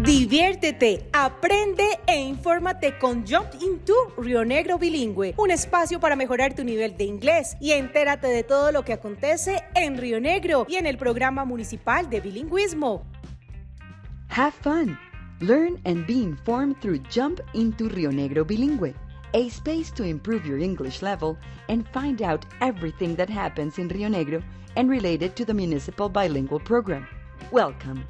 Diviértete, aprende e infórmate con Jump into Rionegro Bilingüe, un espacio para mejorar tu nivel de inglés y entérate de todo lo que acontece en Rionegro y en el programa municipal de bilingüismo. Have fun, learn and be informed through Jump into Rionegro Bilingüe, a space to improve your English level and find out everything that happens in Rionegro and related to the municipal bilingual program. Welcome.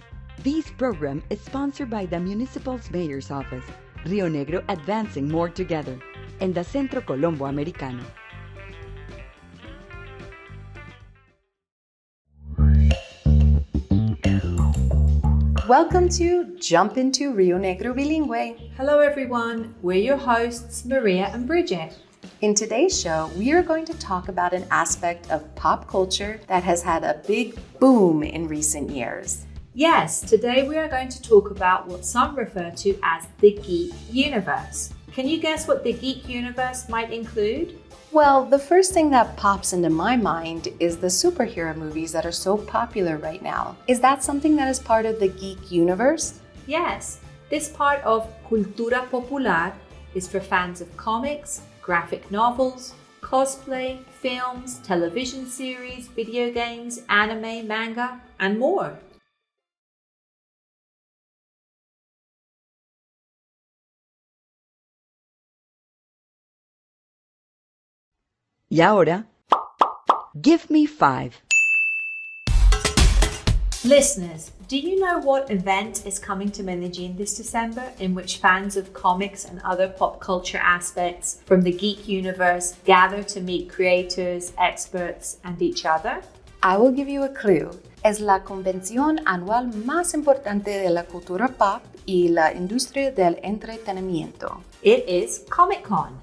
This program is sponsored by the Municipal's Mayor's Office, Rionegro Advancing More Together, and the Centro Colombo Americano. Welcome to Jump into Rionegro Bilingüe. Hello everyone, we're your hosts Maria and Bridget. In today's show, we are going to talk about an aspect of pop culture that has had a big boom in recent years. Yes, today we are going to talk about what some refer to as the geek universe. Can you guess what the geek universe might include? Well, the first thing that pops into my mind is the superhero movies that are so popular right now. Is that something that is part of the geek universe? Yes, this part of cultura popular is for fans of comics, graphic novels, cosplay, films, television series, video games, anime, manga, and more. Y ahora, give me 5. Listeners, do you know what event is coming to Medellin this December in which fans of comics and other pop culture aspects from the geek universe gather to meet creators, experts, and each other? I will give you a clue. Es la convención anual más importante de la cultura pop y la industria del entretenimiento. It is Comic-Con.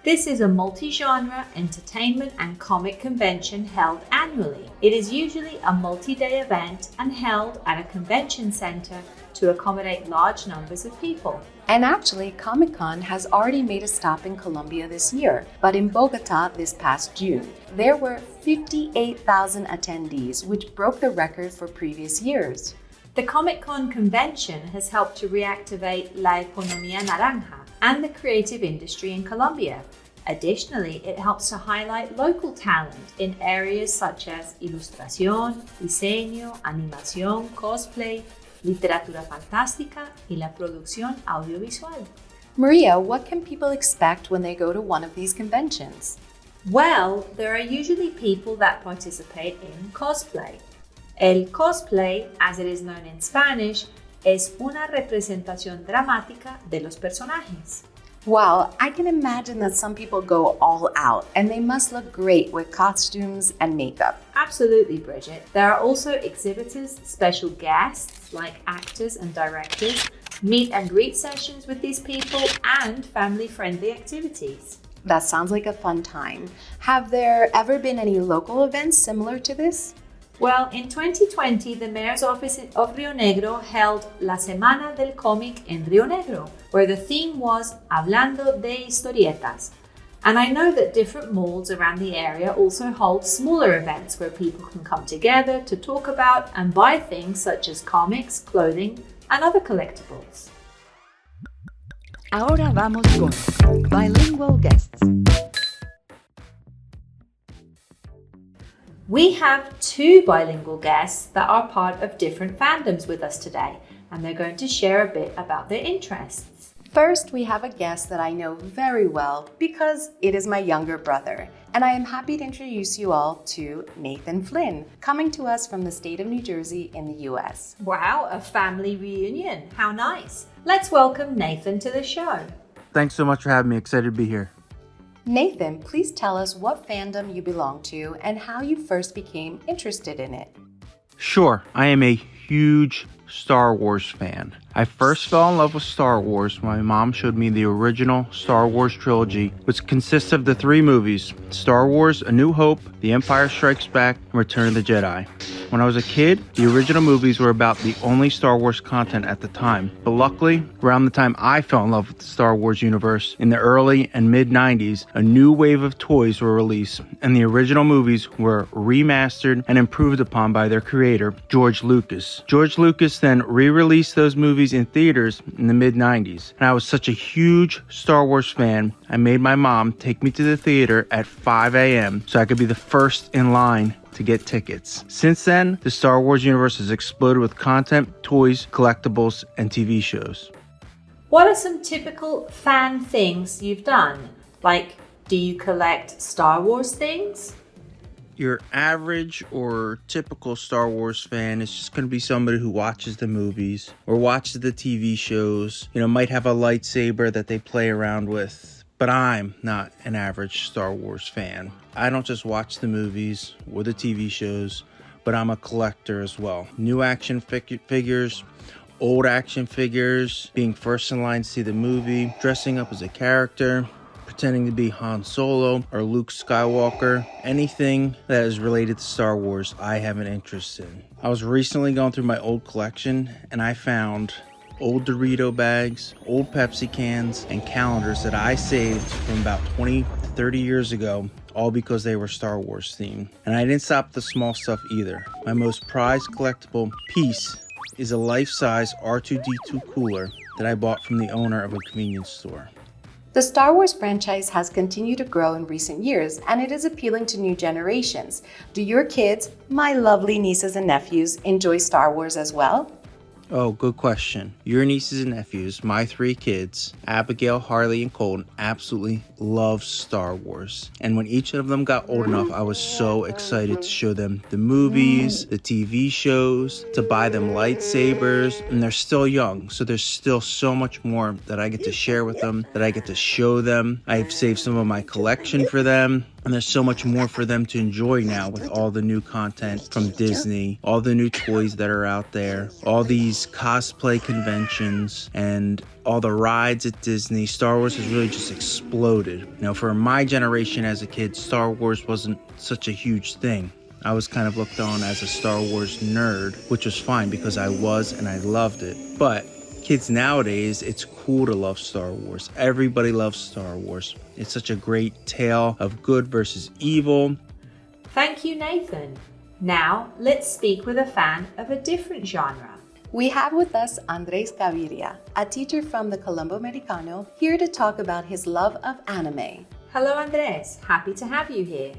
This is a multi-genre entertainment and comic convention held annually. It is usually a multi-day event and held at a convention center to accommodate large numbers of people. And actually, Comic-Con has already made a stop in Colombia this year, but in Bogota this past June. There were 58,000 attendees, which broke the record for previous years. The Comic-Con convention has helped to reactivate la economía naranja and the creative industry in Colombia. Additionally, it helps to highlight local talent in areas such as ilustración, diseño, animación, cosplay, literatura fantástica y la producción audiovisual. Maria, what can people expect when they go to one of these conventions? Well, there are usually people that participate in cosplay. El cosplay, as it is known in Spanish, es una representación dramática de los personajes. Wow, I can imagine that some people go all out and they must look great with costumes and makeup. Absolutely, Bridget. There are also exhibitors, special guests like actors and directors, meet and greet sessions with these people, and family-friendly activities. That sounds like a fun time. Have there ever been any local events similar to this? Well, in 2020, the Mayor's Office of Rionegro held La Semana del Cómic en Rionegro, where the theme was Hablando de Historietas. And I know that different malls around the area also hold smaller events where people can come together to talk about and buy things such as comics, clothing, and other collectibles. Ahora vamos con bilingual guests. We have 2 bilingual guests that are part of different fandoms with us today, and they're going to share a bit about their interests. First, we have a guest that I know very well because it is my younger brother, and I am happy to introduce you all to Nathan Flynn, coming to us from the state of New Jersey in the US. Wow, a family reunion. How nice. Let's welcome Nathan to the show. Thanks so much for having me. Excited to be here. Nathan, please tell us what fandom you belong to and how you first became interested in it. Sure, I am a huge Star Wars fan. I first fell in love with Star Wars when my mom showed me the original Star Wars trilogy, which consists of the 3 movies, Star Wars: A New Hope, The Empire Strikes Back, and Return of the Jedi. When I was a kid, the original movies were about the only Star Wars content at the time. But luckily, around the time I fell in love with the Star Wars universe, in the early and mid-90s, a new wave of toys were released, and the original movies were remastered and improved upon by their creator, George Lucas. George Lucas then re-released those movies movies in theaters in the mid-90s. And I was such a huge Star Wars fan, I made my mom take me to the theater at 5 a.m. so I could be the first in line to get tickets. Since then, the Star Wars universe has exploded with content, toys, collectibles, and TV shows. What are some typical fan things you've done? Like, do you collect Star Wars things? Your average or typical Star Wars fan is just going to be somebody who watches the movies or watches the TV shows, might have a lightsaber that they play around with. But I'm not an average Star Wars fan. I don't just watch the movies or the TV shows, but I'm a collector as well. New action figures, old action figures, being first in line to see the movie, dressing up as a character, pretending to be Han Solo or Luke Skywalker. Anything that is related to Star Wars, I have an interest in. I was recently going through my old collection and I found old Dorito bags, old Pepsi cans, and calendars that I saved from about 20 to 30 years ago, all because they were Star Wars themed. And I didn't stop at the small stuff either. My most prized collectible piece is a life-size R2-D2 cooler that I bought from the owner of a convenience store. The Star Wars franchise has continued to grow in recent years, and it is appealing to new generations. Do your kids, my lovely nieces and nephews, enjoy Star Wars as well? Oh, good question. Your nieces and nephews, my 3 kids, Abigail, Harley, and Colton, absolutely love Star Wars. And when each of them got old enough, I was so excited to show them the movies, the TV shows, to buy them lightsabers. And they're still young, so there's still so much more that I get to share with them, that I get to show them. I've saved some of my collection for them. And there's so much more for them to enjoy now with all the new content from Disney, all the new toys that are out there, all these cosplay conventions, and all the rides at Disney. Star Wars has really just exploded. For my generation as a kid, Star Wars wasn't such a huge thing. I was kind of looked on as a Star Wars nerd, which was fine because I was and I loved it. But kids nowadays, it's cool to love Star Wars. Everybody loves Star Wars. It's such a great tale of good versus evil. Thank you, Nathan. Now, let's speak with a fan of a different genre. We have with us Andres Gaviria, a teacher from the Colombo Americano, here to talk about his love of anime. Hello, Andres. Happy to have you here.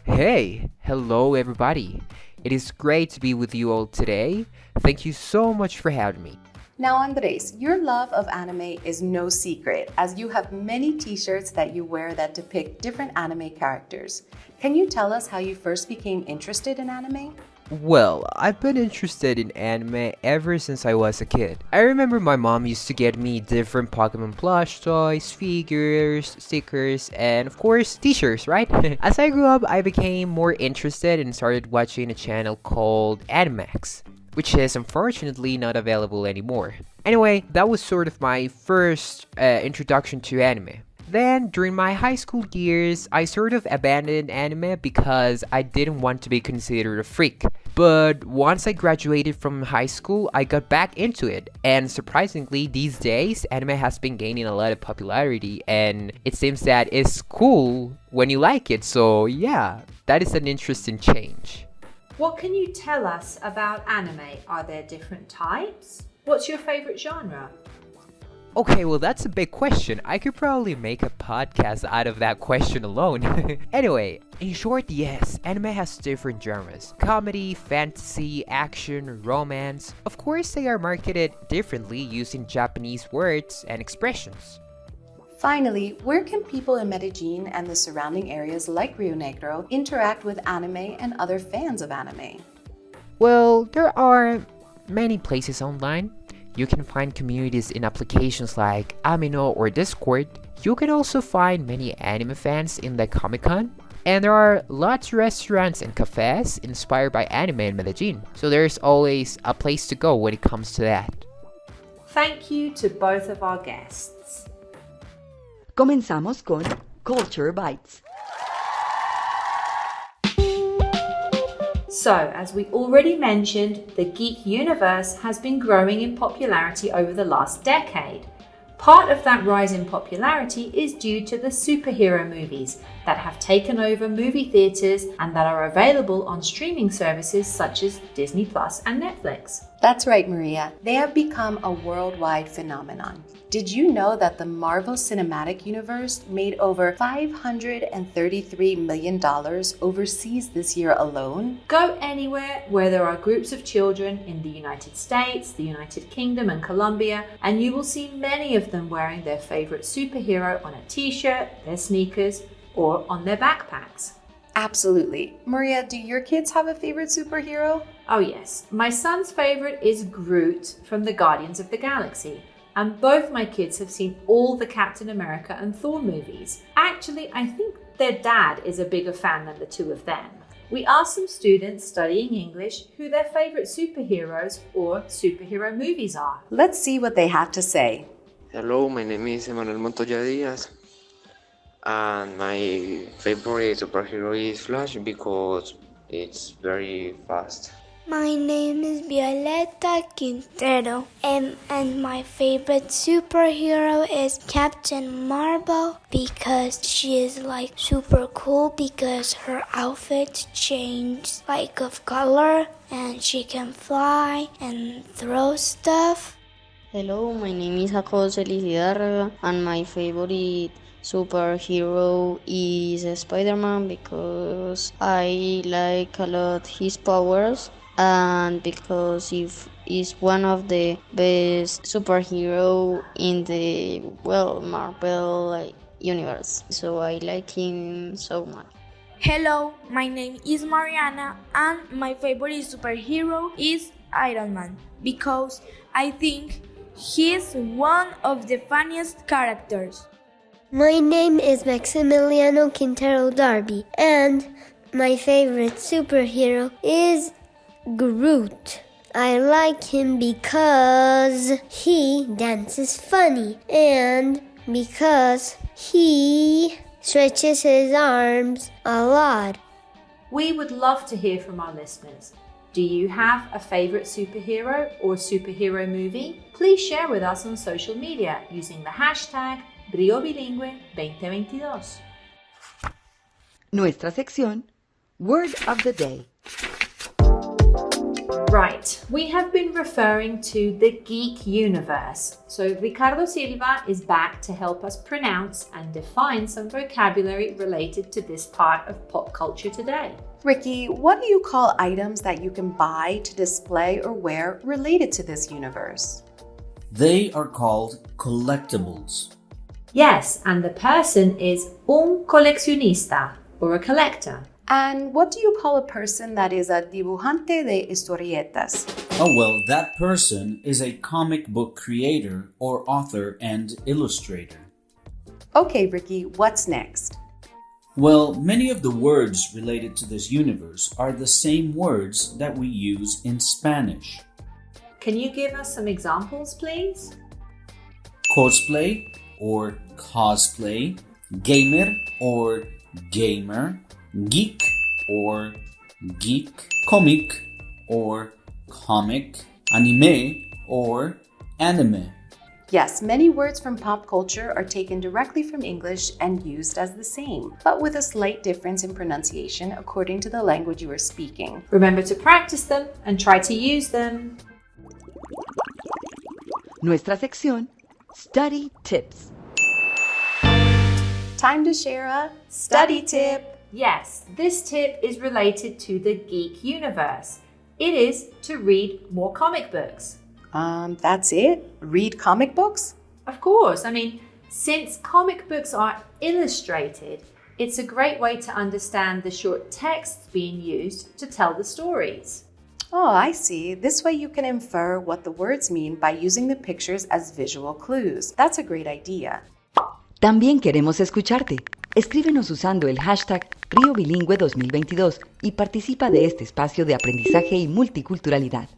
Hey, hello everybody. It is great to be with you all today. Thank you so much for having me. Now, Andres, your love of anime is no secret, as you have many t-shirts that you wear that depict different anime characters. Can you tell us how you first became interested in anime? Well, I've been interested in anime ever since I was a kid. I remember my mom used to get me different Pokemon plush toys, figures, stickers, and of course, t-shirts, right? As I grew up, I became more interested and started watching a channel called Ademax, which is unfortunately not available anymore. Anyway, that was sort of my first introduction to anime. Then, during my high school years, I sort of abandoned anime because I didn't want to be considered a freak. But once I graduated from high school, I got back into it. And surprisingly, these days, anime has been gaining a lot of popularity, and it seems that it's cool when you like it. So yeah, that is an interesting change. What can you tell us about anime? Are there different types? What's your favorite genre? Okay, well that's a big question. I could probably make a podcast out of that question alone. Anyway, in short, yes, anime has different genres. Comedy, fantasy, action, romance. Of course, they are marketed differently using Japanese words and expressions. Finally, where can people in Medellin and the surrounding areas like Rionegro interact with anime and other fans of anime? Well, there are many places online. You can find communities in applications like Amino or Discord. You can also find many anime fans in the Comic-Con. And there are lots of restaurants and cafes inspired by anime in Medellin. So there's always a place to go when it comes to that. Thank you to both of our guests. Comenzamos con Culture Bites. So, as we already mentioned, the geek universe has been growing in popularity over the last decade. Part of that rise in popularity is due to the superhero movies that have taken over movie theaters and that are available on streaming services such as Disney Plus and Netflix. That's right, Maria. They have become a worldwide phenomenon. Did you know that the Marvel Cinematic Universe made over $533 million overseas this year alone? Go anywhere where there are groups of children in the United States, the United Kingdom and Colombia, and you will see many of them wearing their favorite superhero on a t-shirt, their sneakers, or on their backpacks. Absolutely. Maria, do your kids have a favorite superhero? Oh yes, my son's favorite is Groot from the Guardians of the Galaxy. And both my kids have seen all the Captain America and Thor movies. Actually, I think their dad is a bigger fan than the two of them. We asked some students studying English who their favorite superheroes or superhero movies are. Let's see what they have to say. Hello, my name is Emmanuel Montoya Diaz, and my favorite superhero is Flash because it's very fast. My name is Violeta Quintero, and my favorite superhero is Captain Marvel because she is like super cool because her outfit changes like of color and she can fly and throw stuff. Hello, my name is Jacob Felicidad and my favorite superhero is Spider-Man because I like a lot his powers and because he's one of the best superhero in the Marvel universe. So I like him so much. Hello, my name is Mariana and my favorite superhero is Iron Man because I think he's one of the funniest characters. My name is Maximiliano Quintero Darby and my favorite superhero is Groot. I like him because he dances funny and because he stretches his arms a lot. We would love to hear from our listeners. Do you have a favorite superhero or superhero movie? Please share with us on social media using the hashtag Bilingüe 2022. Nuestra sección, Word of the Day. Right, we have been referring to the geek universe. So Ricardo Silva is back to help us pronounce and define some vocabulary related to this part of pop culture today. Ricky, what do you call items that you can buy to display or wear related to this universe? They are called collectibles. Yes, and the person is un coleccionista or a collector. And what do you call a person that is a dibujante de historietas? Oh, well, that person is a comic book creator or author and illustrator. Okay, Ricky, what's next? Well, many of the words related to this universe are the same words that we use in Spanish. Can you give us some examples, please? Cosplay or cosplay, gamer or gamer, geek or geek, comic or comic, anime or anime. Yes, many words from pop culture are taken directly from English and used as the same, but with a slight difference in pronunciation according to the language you are speaking. Remember to practice them and try to use them. Nuestra sección, Study Tips. Time to share a study tip. Yes, this tip is related to the geek universe. It is to read more comic books. That's it? Read comic books? Of course. I mean, since comic books are illustrated, it's a great way to understand the short texts being used to tell the stories. Oh, I see. This way you can infer what the words mean by using the pictures as visual clues. That's a great idea. También queremos escucharte. Escríbenos usando el hashtag Río Bilingüe 2022 y participa de este espacio de aprendizaje y multiculturalidad.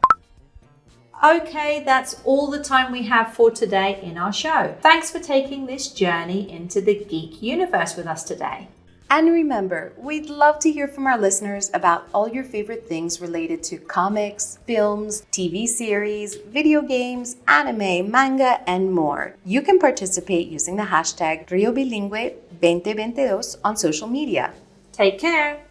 Okay, that's all the time we have for today in our show. Thanks for taking this journey into the geek universe with us today. And remember, we'd love to hear from our listeners about all your favorite things related to comics, films, TV series, video games, anime, manga, and more. You can participate using the hashtag Rio Bilingüe 2022 on social media. Take care.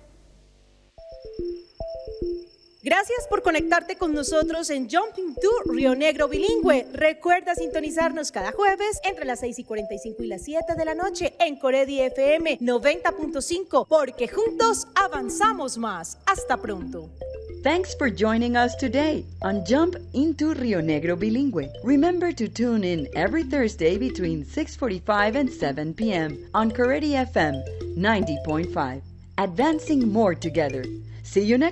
Gracias por conectarte con nosotros en Jumping to Rionegro Bilingüe. Recuerda sintonizarnos cada jueves entre las 6:45 y las 7 de la noche en COREDI FM 90.5, porque juntos avanzamos más. Hasta pronto. Thanks for joining us today on Jump into Rionegro Bilingüe. Remember to tune in every Thursday between 6:45 and 7 p.m. on COREDI FM 90.5. Advancing more together. See you next